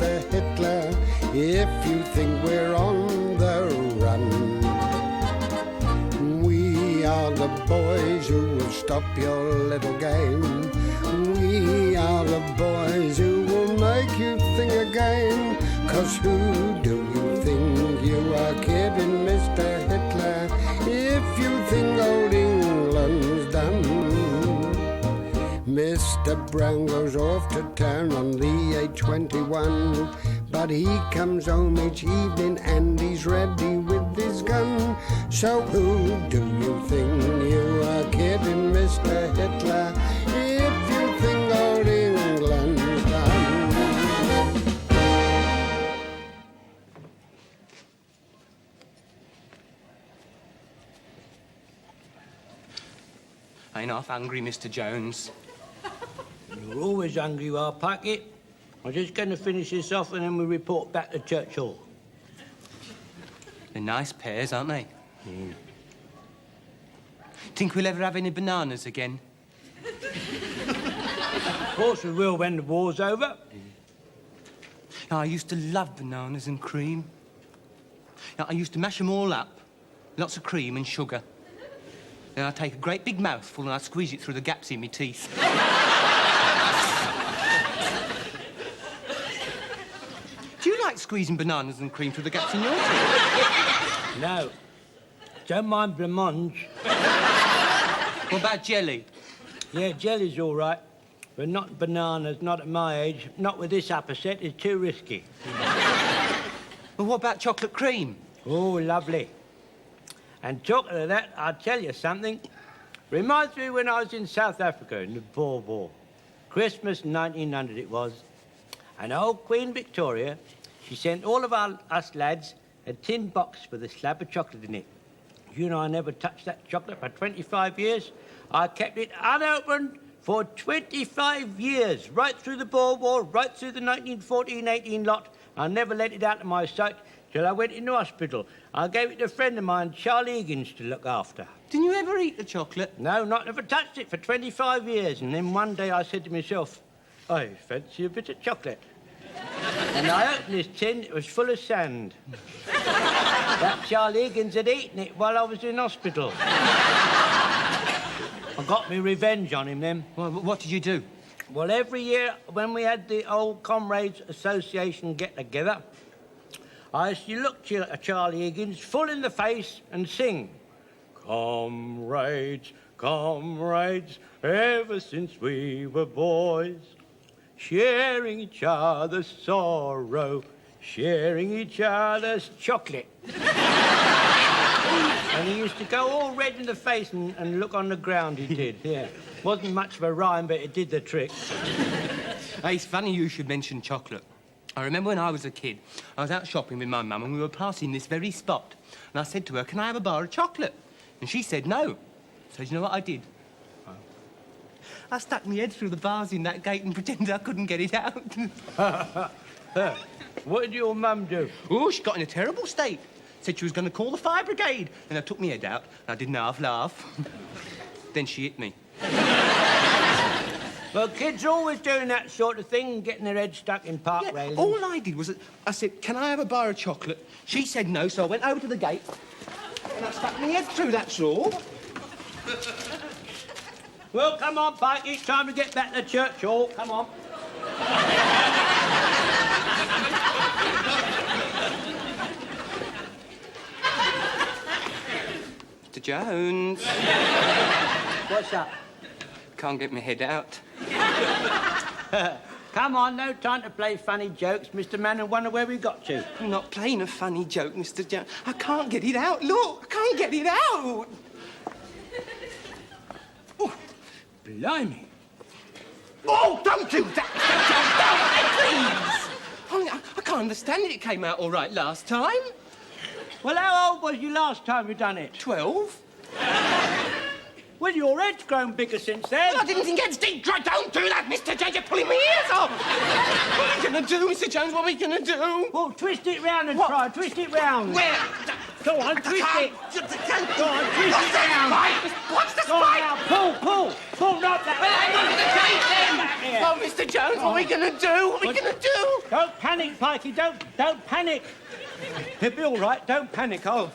Mr. Hitler, if you think we're on the run. We are the boys who will stop your little game. We are the boys who will make you think again. 'Cause who do you think you are kidding, Mr. Hitler, if you think old England's done? Mr. Brown goes off to town on the A21, but he comes home each evening and he's ready with his gun. So who do you think you are kidding, Mr. Hitler, if you think old England's done? I ain't half hungry, Mr. Jones. You're always hungry, you are, Packet. I'm just going to finish this off and then we'll report back to Church Hall. They're nice pears, aren't they? Think we'll ever have any bananas again? Of course we will when the war's over. I used to love bananas and cream. I used to mash them all up. Lots of cream and sugar. Then I'd take a great big mouthful and I'd squeeze it through the gaps in my teeth. Do you like squeezing bananas and cream through the gaps in your teeth? No. Don't mind blancmange. What about jelly? Yeah, jelly's all right. But not bananas, not at my age. Not with this upper set, it's too risky. Well, what about chocolate cream? Oh, lovely. And talking of that, I'll tell you something. Reminds me when I was in South Africa in the Boer War. Christmas 1900 it was. And old Queen Victoria, she sent all of us lads a tin box with a slab of chocolate in it. You know, I never touched that chocolate for 25 years. I kept it unopened for 25 years, right through the Boer War, right through the 1914-18 lot. I never let it out of my sight till I went into hospital. I gave it to a friend of mine, Charlie Higgins, to look after. Didn't you ever eat the chocolate? No, never touched it for 25 years. And then one day I said to myself, I fancy a bit of chocolate. And I opened this tin, it was full of sand. That Charlie Higgins had eaten it while I was in hospital. I got me revenge on him then. Well, what did you do? Well, every year when we had the old Comrades Association get-together, I used to look at Charlie Higgins full in the face and sing, Comrades, comrades, ever since we were boys, sharing each other's sorrow, sharing each other's chocolate. And he used to go all red in the face and look on the ground, he did, yeah. Wasn't much of a rhyme, but it did the trick. Hey, it's funny you should mention chocolate. I remember when I was a kid, I was out shopping with my mum and we were passing this very spot. And I said to her, can I have a bar of chocolate? And she said no. So do you know what I did? I stuck my head through the bars in that gate and pretended I couldn't get it out. What did your mum do? Oh, she got in a terrible state. Said she was going to call the fire brigade. And I took my head out and I didn't half laugh. Then she hit me. Well, kids are always doing that sort of thing, getting their head stuck in park railings. All I did was, I said, can I have a bar of chocolate? She said no, so I went over to the gate and I stuck my head through, that's all. Well, come on, Pike, it's time to get back to Church Hall. Come on. Mr. Jones. What's up? Can't get my head out. Come on, no time to play funny jokes. Mr. Man, and wonder where we got to. I'm not playing a funny joke, Mr. Jones. I can't get it out. Look, I can't get it out. Oh, blimey. Oh, don't do that, Mr. Jones, don't, please. I can't understand it. It came out all right last time. Well, how old was you last time you done it? 12. Well, your head's grown bigger since then. Well, I didn't think it's deep. Don't do that, Mr. Jones. You're pulling my ears off. What are we going to do, Mr. Jones? What are we going to do? Well, twist it round and try. Twist it round. Where? Go on, twist it. Go on, twist What's it round. What's the Go on spike? now, pull. Pull, not that. Oh, Mr. Jones, what are we going to do? What are we going to do? Don't panic, Pikey. Don't panic. He'll be all right. Don't panic. I'll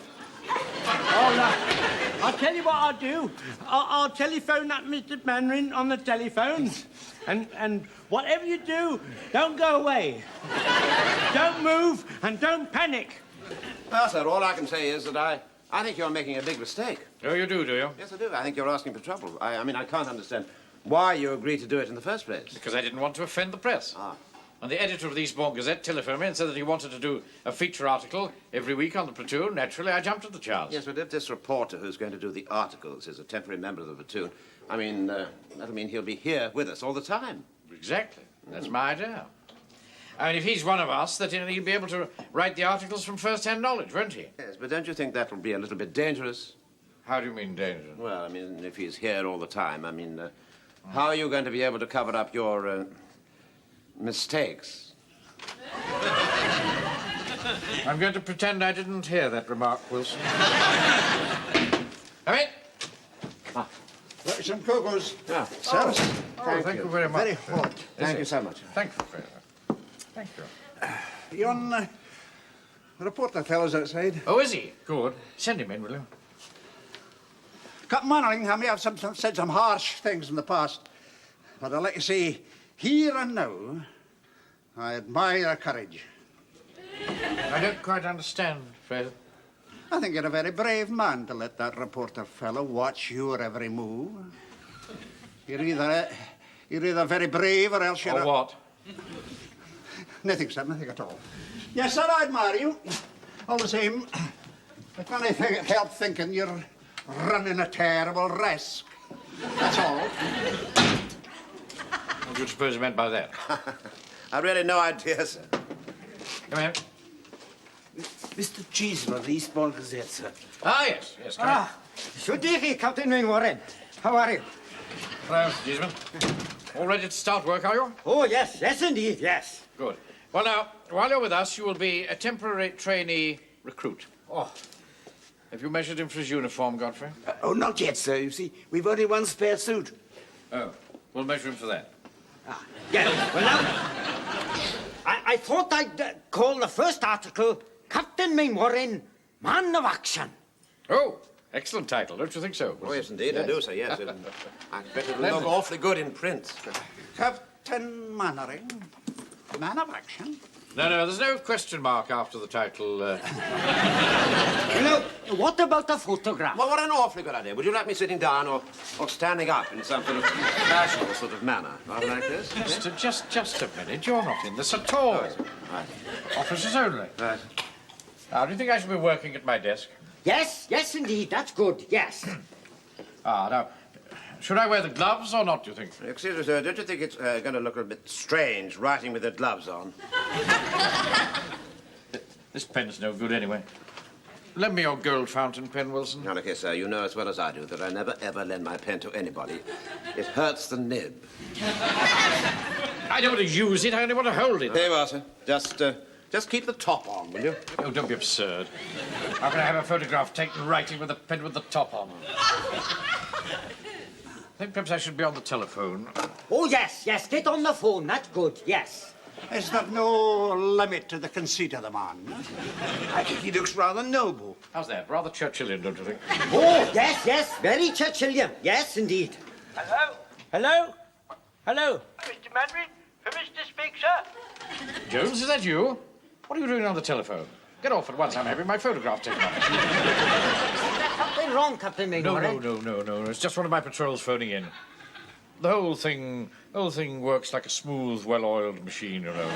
tell you what I'll do. I'll telephone that Mr. Mainwaring on the telephone. And whatever you do, don't go away. Don't move and don't panic. Well, sir, all I can say is that I think you're making a big mistake. Oh, you do you? Yes, I do. I think you're asking for trouble. I mean, I can't understand why you agreed to do it in the first place. Because I didn't want to offend the press. And the editor of the Eastbourne Gazette telephoned me and said that he wanted to do a feature article every week on the platoon. Naturally, I jumped at the chance. Yes, but if this reporter who's going to do the articles is a temporary member of the platoon, I mean, that'll mean he'll be here with us all the time. Exactly. That's my idea. I mean, if he's one of us, that he'll be able to write the articles from first-hand knowledge, won't he? Yes, but don't you think that'll be a little bit dangerous? How do you mean dangerous? Well, I mean, if he's here all the time, I mean, how are you going to be able to cover up your mistakes? I'm going to pretend I didn't hear that remark, Wilson. Come in. Some cocoas. Yeah. Thank you very much. Very hot. Thank you so much. Thank you, Frazer. Thank you. Yon reporter fellow's outside. Oh, is he? Good. Send him in, will you? Captain Mainwaring, I may have said some harsh things in the past, but I'll let you see, here and now, I admire your courage. I don't quite understand, Frazer. I think you're a very brave man to let that reporter fellow watch your every move. You're either very brave or else you're Or what? Nothing, sir, nothing at all. Yes, sir, I admire you. All the same, I can't help thinking you're running a terrible risk. That's all. What do you suppose he meant by that? I've really no idea, sir. Come in. Mr. Cheeseman of the Eastbourne Gazette, sir. Ah, yes, yes, come in. Good day, Captain Mainwaring. How are you? Hello, Mr. Cheeseman. All ready to start work, are you? Oh, yes, indeed, yes. Good. Well, now, while you're with us, you will be a temporary trainee recruit. Oh. Have you measured him for his uniform, Godfrey? Oh, not yet, sir. You see, we've only one spare suit. Oh, we'll measure him for that. Yeah, well, now, I thought I'd call the first article Captain Mainwaring, Man of Action. Oh, excellent title, don't you think so? Oh, yes, indeed, I do, sir, yes. I bet it'll look awfully good in print. Captain Mainwaring, man of action. No, there's no question mark after the title. Now, what about the photograph? Well, what an awfully good idea. Would you like me sitting down or standing up in some sort of casual sort of manner? Rather like this? Just a minute. You're not in this at all. Right. Officers only. Right. Now, do you think I should be working at my desk? Yes, indeed, that's good, yes. Now, should I wear the gloves or not, do you think? Excuse me, sir, don't you think it's going to look a bit strange writing with the gloves on? This pen's no good anyway. Lend me your gold fountain pen, Wilson. Now, look here, sir, you know as well as I do that I never, ever lend my pen to anybody. It hurts the nib. I don't want to use it, I only want to hold it. There you are, sir. Just keep the top on, will you? Oh, don't be absurd. How can I have a photograph taken writing with a pen with the top on? I think perhaps I should be on the telephone. Oh, yes, get on the phone, that's good, yes. Is there no limit to the conceit of the man? I think he looks rather noble. How's that? Rather Churchillian, don't you think? Oh, yes, very Churchillian, yes, indeed. Hello? Mr. Mainwaring, permission to speak, sir? Jones, is that you? What are you doing on the telephone? Get off at once. I'm having my photograph taken. Something wrong, Captain Mainwaring? No. It's just one of my patrols phoning in. The whole thing works like a smooth, well-oiled machine, you know.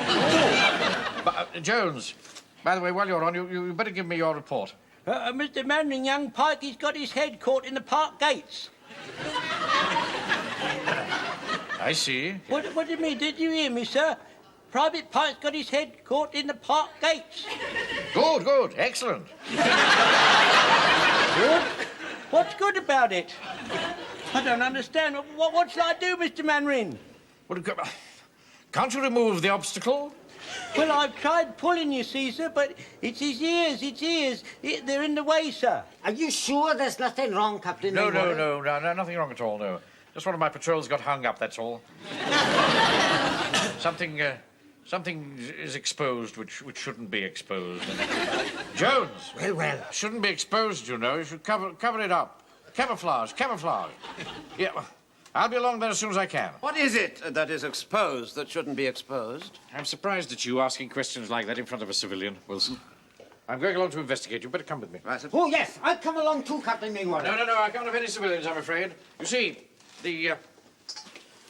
But, Jones, by the way, while you're on, you better give me your report. Mr. Mainwaring, young Pike, he's got his head caught in the park gates. I see. What do you mean? Did you hear me, sir? Private Pike's got his head caught in the park gates. Good. Excellent. Good? What's good about it? I don't understand. What shall I do, Mr. Mainwaring? Can't you remove the obstacle? Well, I've tried pulling, you see, sir, but it's his ears. They're in the way, sir. Are you sure there's nothing wrong, Captain No, Mainwaring? nothing wrong at all, no. Just one of my patrols got hung up, that's all. Something Something is exposed which shouldn't be exposed. Jones! Well. Shouldn't be exposed, you know. You should cover it up. Camouflage. Yeah, well, I'll be along there as soon as I can. What is it that is exposed that shouldn't be exposed? I'm surprised at you asking questions like that in front of a civilian, Wilson. I'm going along to investigate. You better come with me. Right, sir. Oh, yes, I'll come along too, Captain Mainwaring. No, I can't have any civilians, I'm afraid. You see, the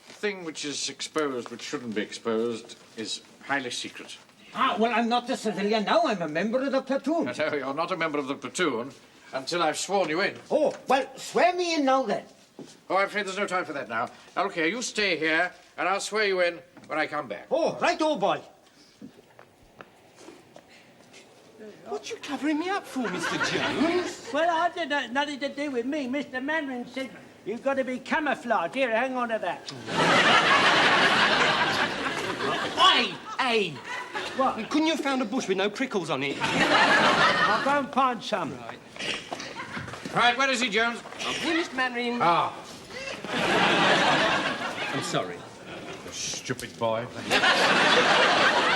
thing which is exposed, which shouldn't be exposed, is highly secret. Ah, well, I'm not a civilian now. I'm a member of the platoon. No, you're not a member of the platoon until I've sworn you in. Oh, well, swear me in now, then. Oh, I'm afraid there's no time for that now. Now, look here, you stay here, and I'll swear you in when I come back. Oh, right, old boy. What you covering me up for, Mr. Jones? Well, I did nothing to do with me. Mr. Mainwaring said you've got to be camouflaged. Here, hang on to that. Hey! What? Couldn't you have found a bush with no prickles on it? I'll go and find some. Right, where is he, Jones? Here, Mr. Mainwaring. Ah. I'm sorry. Stupid boy.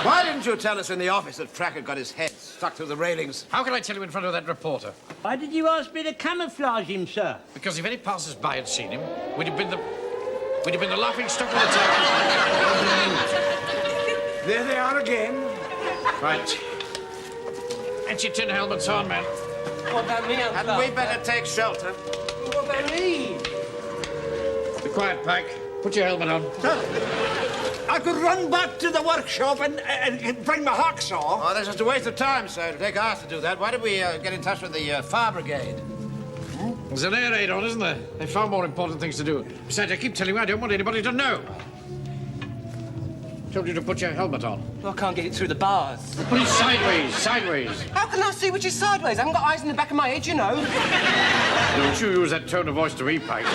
Why didn't you tell us in the office that Frazer got his head stuck through the railings? How can I tell you in front of that reporter? Why did you ask me to camouflage him, sir? Because if any passers-by had seen him, we'd have been the laughing stock of the town. There they are again. Right. Get your tin helmets on, man. What about me, Uncle? Hadn't we better take shelter? What about me? Be quiet, Pike. Put your helmet on. I could run back to the workshop and bring my hacksaw. Oh, that's just a waste of time, sir. It'll take us to do that. Why don't we get in touch with the fire brigade? There's an air raid on, isn't there? They've far more important things to do. Besides, I keep telling you, I don't want anybody to know. Told you to put your helmet on. Well, I can't get it through the bars. Put it sideways. How can I see which is sideways? I haven't got eyes in the back of my head, you know. Don't you use that tone of voice to me, Pike.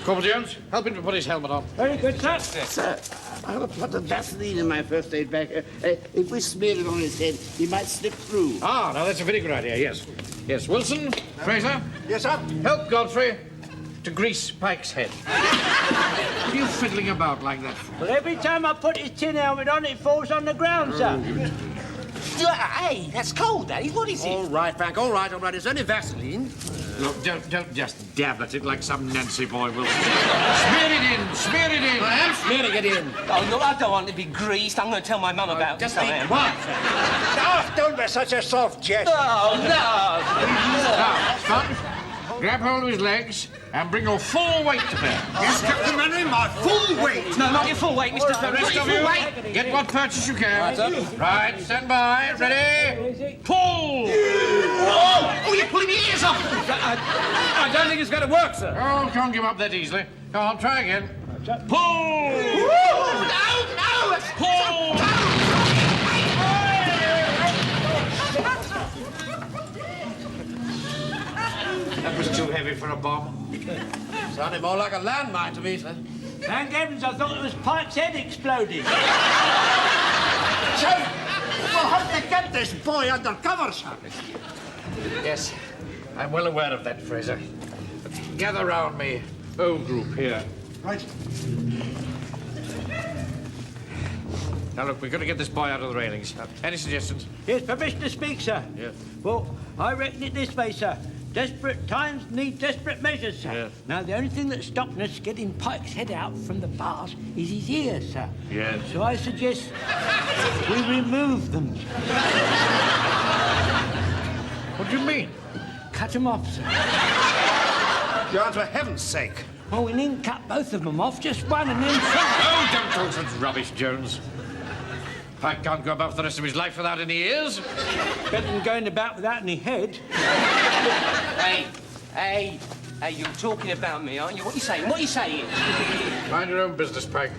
Corporal Jones, help him to put his helmet on. Very good, sir. Sir, I'll put the Vaseline in my first aid bag. If we smear it on his head, he might slip through. Ah, now that's a very good idea, yes. Yes, Wilson, Frazer. Yes, sir. Help Godfrey to grease Pike's head. What are you fiddling about like that for? Well, every time I put his tin helmet on, it falls on the ground, sir. Hey, that's cold, Daddy. What is it? All right, Frank, all right. It's only Vaseline. Look, don't just dab at it like some Nancy boy, Wilson. Smear it in. I am smearing it in. Oh, look, I don't want to be greased. I'm going to tell my mum about Just this. be I am. quiet. Oh, don't be such a soft jest. Oh, no. Now, stop. Grab hold of his legs and bring your full weight to bear. Yes, Captain Mainwaring, my full weight. No, not your full weight, Mr. The Ferris. rest of you, get what purchase you can. Right, stand by. Ready? Pull! Oh, you're pulling my ears off. I don't think it's going to work, sir. Oh, can't give up that easily. Go on, try again. Pull! No. Pull! That was too heavy for a bomb. Sounded more like a landmine to me, sir. Thank heavens, I thought it was Pike's head exploding. So, we'll have to get this boy under cover, sir. Yes, I'm well aware of that, Frazer. But gather round me, old group here. Right. Now, look, we've got to get this boy out of the railings. Any suggestions? Yes, permission to speak, sir. Yes. Well, I reckon it this way, sir. Desperate times need desperate measures, sir. Yes. Now, the only thing that's stopping us getting Pike's head out from the bars is his ears, sir. Yes. So I suggest we remove them. What do you mean? Cut them off, sir. John, for heaven's sake. Well, we needn't cut both of them off, just one and then try. Oh, don't talk such rubbish, Jones. Pike can't go about for the rest of his life without any ears. Better than going about without any head. Hey, you're talking about me, aren't you? What are you saying? Mind your own business, Pike.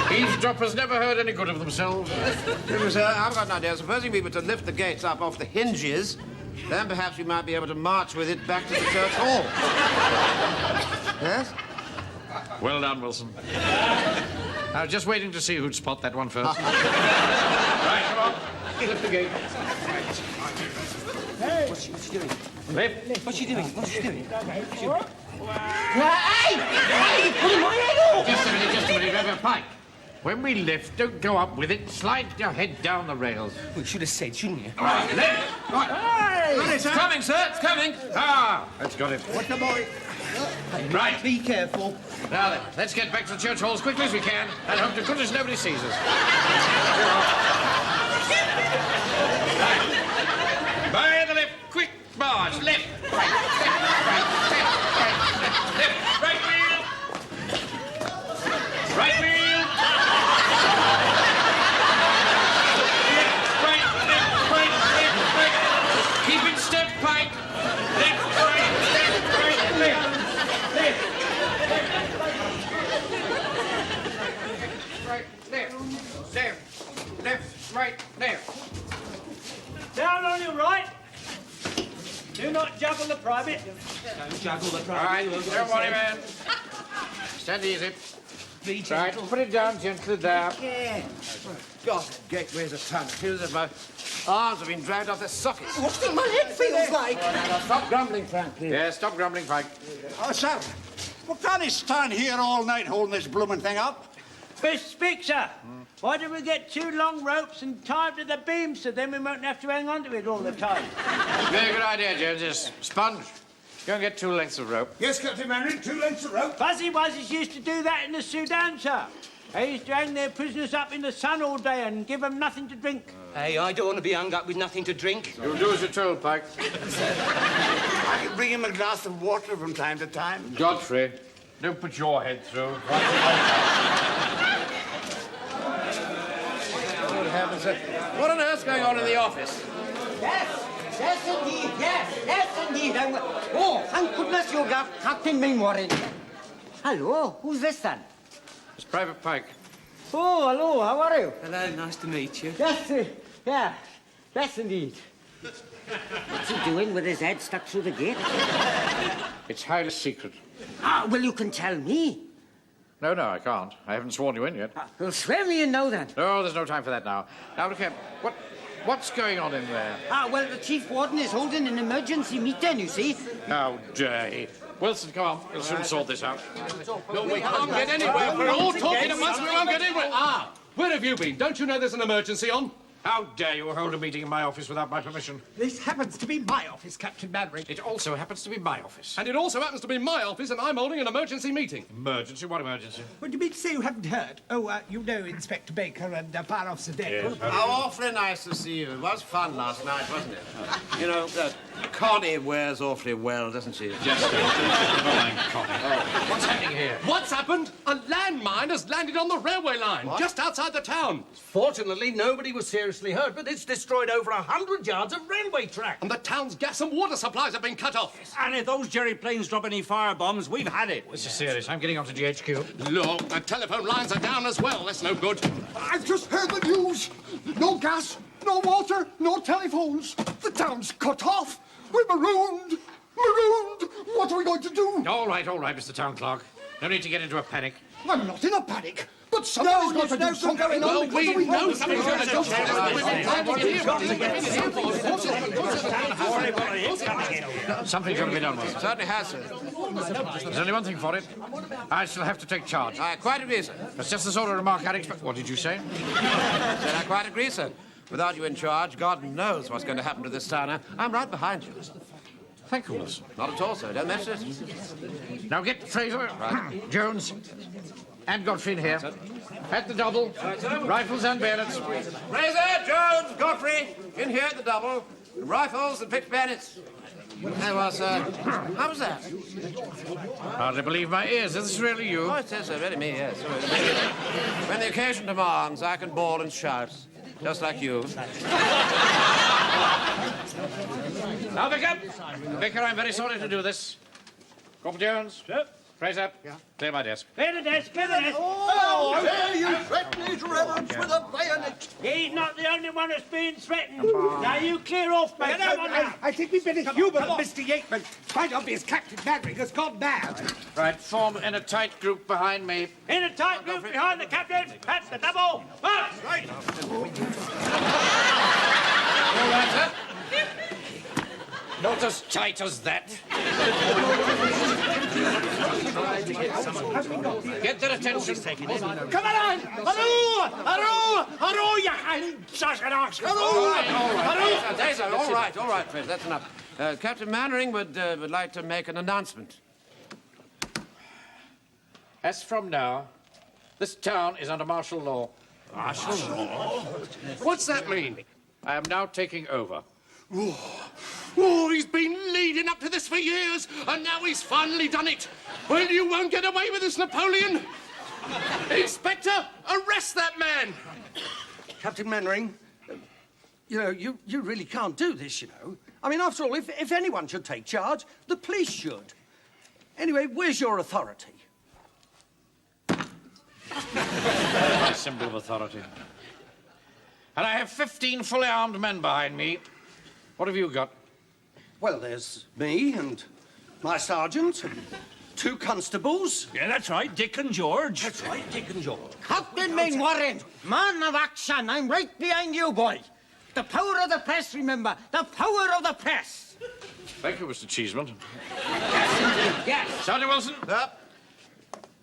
Eavesdroppers never heard any good of themselves. Sir, I've got an idea. Supposing we were to lift the gates up off the hinges, then perhaps we might be able to march with it back to the church hall. Yes? Well done, Wilson. I was just waiting to see who'd spot that one first. Right, come on. Lift the gate. Hey! What's she doing? Lift. What's she doing? Hey, you're pulling my head off! Just a minute, Pike. When we lift, don't go up with it. Slide your head down the rails. We should have said, shouldn't you? All right, lift. Right. Hey! It's coming, sir. It's coming. Ah, that's got it. What's the boy? Right. Be careful. Now then, let's get back to the church hall as quickly as we can and hope to goodness nobody sees us. Right. By the left. Quick march. Left. Right. Left. Right wheel. Right wheel. Right. Keep in step, Pike. Left, right, left. Right, left, right, left. Down on your right. Do not juggle the private. Don't juggle the All private. right, don't worry, man. Stand easy. Right, put it down gently there. Yeah. God, that gateway's a ton. Feels as if my arms have been dragged off their sockets. What's the my head feels like? Now, stop grumbling, Frank, please. Yeah, stop grumbling, Pike. Oh, sir. We can't stand here all night holding this blooming thing up. Mr. Speak, sir. Why don't we get 2 long ropes and tie them to the beam so then we won't have to hang on to it all the time? Very good idea, Jones. Just sponge. Go and get 2 lengths of rope. Yes, Captain Mainwaring, 2 lengths of rope. Fuzzy Wuzzys used to do that in the Sudan, sir. They used to hang their prisoners up in the sun all day and give them nothing to drink. Hey, I don't want to be hung up with nothing to drink. You'll do as you're told, Pike. I can bring him a glass of water from time to time. Godfrey, don't put your head through. Good heavens, sir. What on earth's going on in the office? Yes, indeed, yes, indeed. Oh, thank goodness you got Captain Mainwaring. Hello, who's this then? It's Private Pike. Oh, hello, how are you? Hello, nice to meet you. Yes, indeed. What's he doing with his head stuck through the gate? It's highly secret. Well, you can tell me. No, I can't. I haven't sworn you in yet. Well, swear me in now, then. No, there's no time for that now. Now, look here. What's going on in there? Well, the Chief Warden is holding an emergency meeting, you see. How dare he? Wilson, come on. We'll soon sort this out. No, we can't get anywhere. We're all talking at once. We won't get anywhere. Where have you been? Don't you know there's an emergency on? How dare you hold a meeting in my office without my permission? This happens to be my office, Captain Mainwaring. It also happens to be my office. And it also happens to be my office, and I'm holding an emergency meeting. Emergency? What emergency? What do you mean to say you haven't heard? Oh, you know Inspector Baker and Fire Officer Beck. Yes. How awfully nice to see you. It was fun last night, wasn't it? You know, Connie wears awfully well, doesn't she? Just never mind, Connie. What's happening here? What's happened? A landmine has landed on the railway line, just outside the town. Fortunately, nobody was seriously hurt, but it's destroyed over 100 yards of railway track. And the town's gas and water supplies have been cut off. And if those jerry planes drop any firebombs, we've had it. This is serious. I'm getting onto GHQ. Look, the telephone lines are down as well. That's no good. I've just heard the news. No gas, no water, no telephones. The town's cut off. We're marooned. What are we going to do? All right, Mr. Town Clerk. No need to get into a panic. I'm not in a panic. But somebody's got to do something. Well, we know somebody's going to do something. Something's got to be done with it. Certainly has, sir. There's only one thing for it. I shall have to take charge. I quite agree, sir. That's just the sort of remark I'd expect. What did you say? Said I quite agree, sir. Without you in charge, God knows what's going to happen to this town. I'm right behind you. Thank you, Wilson. Not at all, sir. Don't mention it. Now get Frazer, Jones, and Godfrey in here. At the double, rifles and bayonets. Frazer, Jones, Godfrey, in here at the double. Rifles and picked bayonets. There was, how was that? Hardly believe my ears. Is this really you? Oh, it is, sir. Really me, yes. When the occasion demands, I can bawl and shout. Just like you. Now, Becker, I'm very sorry to do this. Corporal Jones. Sir? Frazer. Clear my desk. Clear the desk, clear the desk. Oh, dare you threaten his reverence with a bayonet? He's not the only one that's being threatened. Now you clear off, mate. Come on now. I think we'd better humour Mr. Yateman. It's quite obvious Captain Mainwaring has gone mad. Right, form in a tight group behind me. In a tight group behind the captain. That's the double. March! Right. All right, sir. Not as tight as that. Get their attention. Come on! Hurroo, you hang Sassenachs! All right, Frazer, that's enough. Captain Mainwaring would like to make an announcement. As from now, this town is under martial law. Martial law? What's that mean? I am now taking over. Oh, he's been leading up to this for years, and now he's finally done it. Well, you won't get away with this, Napoleon. Inspector, arrest that man. Captain Mainwaring, you know, you really can't do this, you know. I mean, after all, if anyone should take charge, the police should. Anyway, where's your authority? My symbol of authority. And I have 15 fully armed men behind me. What have you got? Well, there's me and my sergeant and 2 constables. Yeah, that's right, Dick and George. That's right, Dick and George. Captain Mainwaring, man of action, I'm right behind you, boy. The power of the press, remember, the power of the press. Thank you, Mr. Cheeseman. Yes. Sergeant Wilson. Up.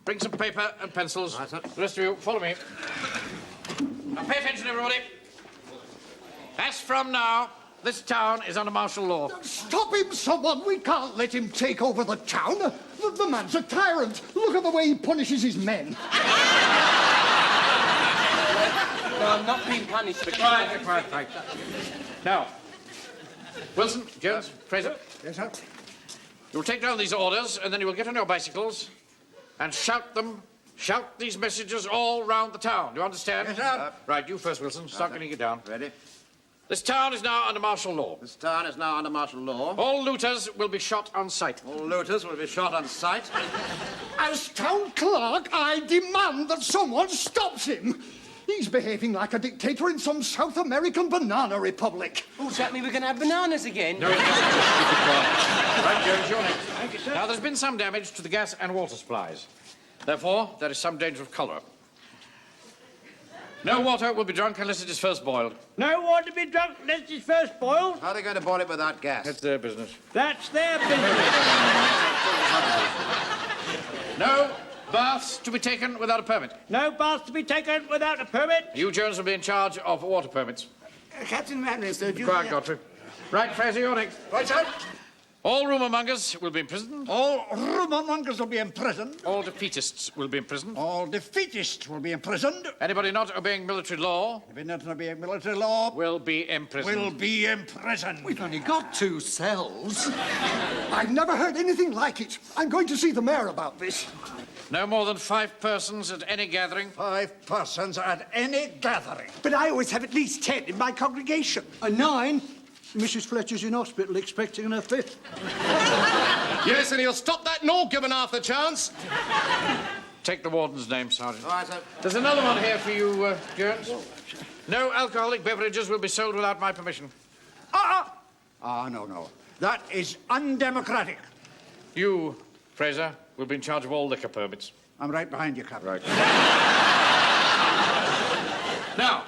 Bring some paper and pencils. Right, sir. The rest of you, follow me. Now, pay attention, everybody. As from now, this town is under martial law. Stop him, someone! We can't let him take over the town. The man's a tyrant. Look at the way he punishes his men. No, I'm not being punished. Quiet. Now, Wilson, Jones, Frazer. Yes, sir. You will take down these orders, and then you will get on your bicycles and shout them. Shout these messages all round the town. Do you understand? Yes, sir. Right, you first, Wilson. Start getting it down. Ready? This town is now under martial law. This town is now under martial law. All looters will be shot on sight. All looters will be shot on sight. As town clerk, I demand that someone stops him. He's behaving like a dictator in some South American banana republic. Oh, does that mean we're going to have bananas again? No, it doesn't. Right, Jones, you're next. Thank you, sir. Now, there's been some damage to the gas and water supplies. Therefore, there is some danger of cholera. No water will be drunk unless it is first boiled. No water to be drunk unless it's first boiled. How are they going to boil it without gas? That's their business. That's their business. No baths to be taken without a permit. No baths to be taken without a permit. You, Jones, will be in charge of water permits. Captain Mainwaring, sir, do you... Quiet, Godfrey. Right, Frazer, you're next. Right, sir. All rumourmongers will be imprisoned. All rumourmongers will be imprisoned. All defeatists will be imprisoned. All defeatists will be imprisoned. Anybody not obeying military law If not obeying military law, will be imprisoned. will be imprisoned. We've only got 2 cells. I've never heard anything like it. I'm going to see the mayor about this. No more than 5 persons at any gathering. 5 persons at any gathering. But I always have at least 10 in my congregation. 9. Mrs. Fletcher's in hospital expecting her 5th. Yes, and he'll stop that nor give an Athur chance. Take the warden's name, Sergeant. All right, sir. There's another one here for you, Jones. No alcoholic beverages will be sold without my permission. No. That is undemocratic. You, Frazer, will be in charge of all liquor permits. I'm right behind you, Captain. Right. Now,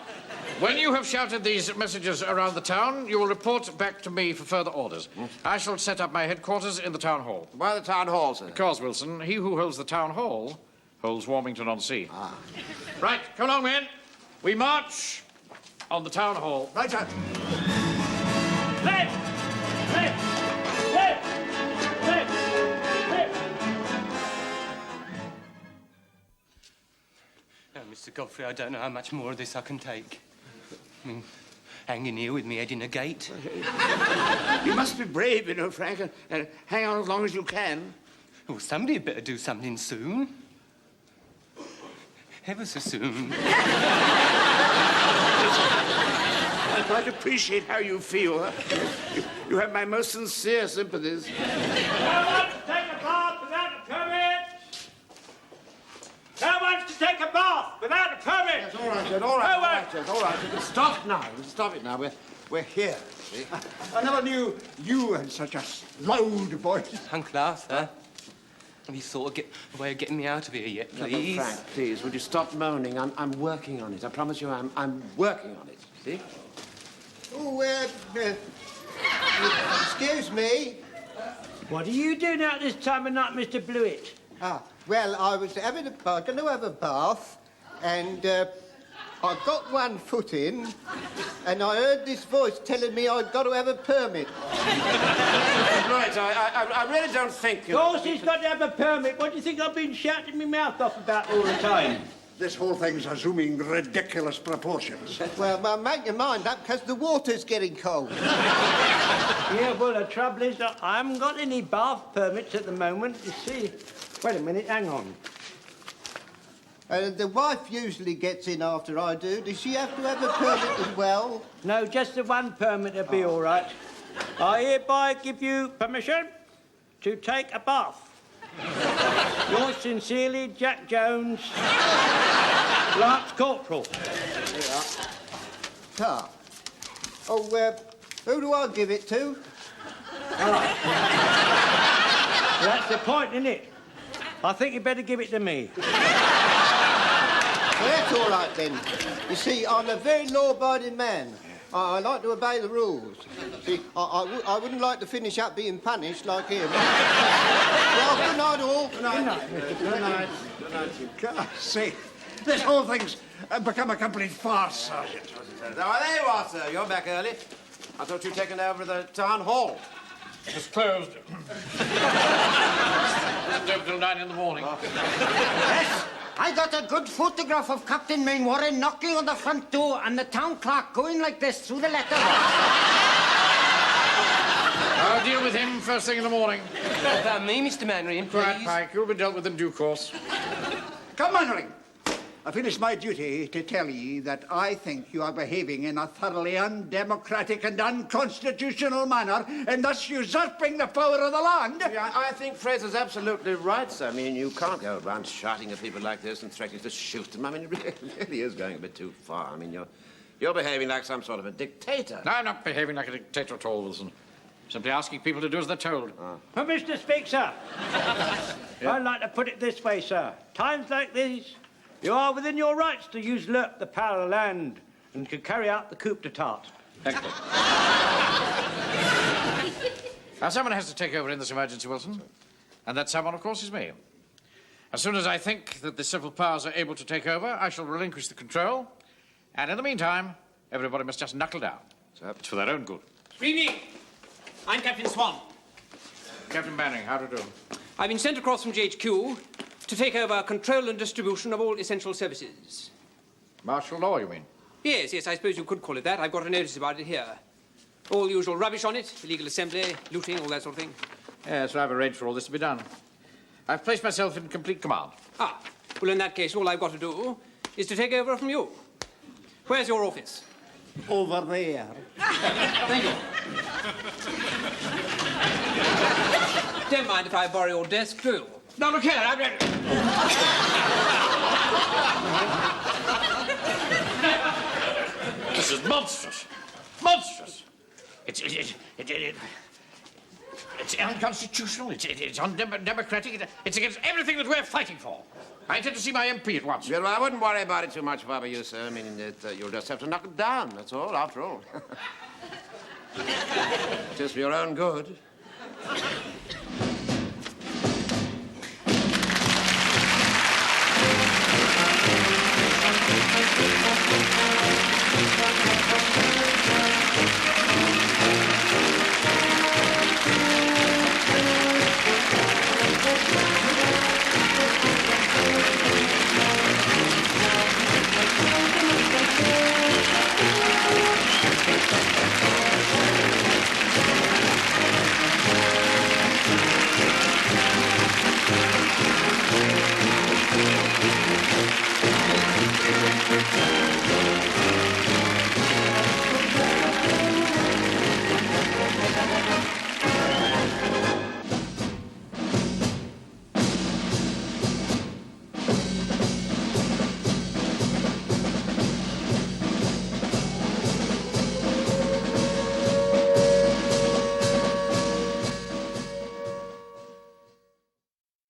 when you have shouted these messages around the town, you will report back to me for further orders. I shall set up my headquarters in the town hall. Why the town hall, sir? Because, Wilson, he who holds the town hall holds Warmington-on-Sea. Right, come along, men. We march on the town hall. Right, sir. Left! Oh, Mr. Godfrey, I don't know how much more of this I can take. I mean, hanging here with me head in a gate. You must be brave, you know, Frank, and hang on as long as you can. Well, somebody had better do something soon. Ever so soon. I quite appreciate how you feel. You have my most sincere sympathies. No one to take a bath without a permit. No one to take a bath without a permit. Yes, all right, Jed, all right, all right. You can stop now. You can stop it now. We're here, see? I never knew you had such a loud voice. Uncle Arthur, have you thought of a way of getting me out of here yet, please? No, Frank, please, would you stop moaning? I'm working on it. I promise you, I'm working on it, see? Oh, excuse me. What are you doing out this time of night, Mr. Blewett? Well, I was going to have a bath, and I got one foot in, and I heard this voice telling me I'd got to have a permit. Right, I really don't think... Of course he's got to have a permit. What do you think I've been shouting my mouth off about all the time? This whole thing's assuming ridiculous proportions. Well, make your mind up, because the water's getting cold. Yeah, well, the trouble is that I haven't got any bath permits at the moment, you see. Wait a minute, hang on. The wife usually gets in after I do. Does she have to have a permit as well? No, just the one permit will be all right. I hereby give you permission to take a bath. Yours sincerely, Jack Jones, Lance Corporal. Ah. Oh, who do I give it to? All right. That's the point, isn't it? I think you'd better give it to me. Well, that's all right, then. You see, I'm a very law-abiding man. I like to obey the rules. See, I wouldn't like to finish up being punished like him. Well, good night, all. Good night. Good night. God's sake. This whole thing's become a complete farce, Sergeant. Oh, there you are, sir. You're back early. I thought you'd taken over the town hall. It's closed. It's open till 9 in the morning. Yes, I got a good photograph of Captain Mainwaring knocking on the front door and the town clerk going like this through the letterbox. I'll deal with him first thing in the morning. About me, Mr. Mainwaring, please. Quiet, Pike. You'll be dealt with in due course. Come, Mainwaring. I finish my duty to tell ye that I think you are behaving in a thoroughly undemocratic and unconstitutional manner, and thus usurping the power of the land. Yeah, I think Frazer's absolutely right, sir. I mean, you can't go around shouting at people like this and threatening to shoot them. I mean, it really is going a bit too far. I mean, you're behaving like some sort of a dictator. No, I'm not behaving like a dictator at all, Wilson. Simply asking people to do as they're told. Permission to speak, sir. I'd like to put it this way, sir. Times like these, you are within your rights to usurp the power of the land and to carry out the coup d'etat. Excellent. Now, someone has to take over in this emergency, Wilson. And that someone, of course, is me. As soon as I think that the civil powers are able to take over, I shall relinquish the control. And in the meantime, everybody must just knuckle down. So it's for their own good. Good evening. I'm Captain Swan. Captain Manning, how do you do? I've been sent across from GHQ to take over control and distribution of all essential services. Martial law, you mean? Yes, I suppose you could call it that. I've got a notice about it here. All the usual rubbish on it, illegal assembly, looting, all that sort of thing. Yes, I've arranged for all this to be done. I've placed myself in complete command. Ah, well, in that case, all I've got to do is to take over from you. Where's your office? Over there. Thank you. Don't mind if I borrow your desk, do you? No, look here, I'm ready. This is monstrous. Monstrous. It's unconstitutional. It's undemocratic. It's against everything that we're fighting for. I intend to see my MP at once. Well, I wouldn't worry about it too much if I were you, sir. I mean, you'll just have to knock it down, that's all, after all. Just for your own good.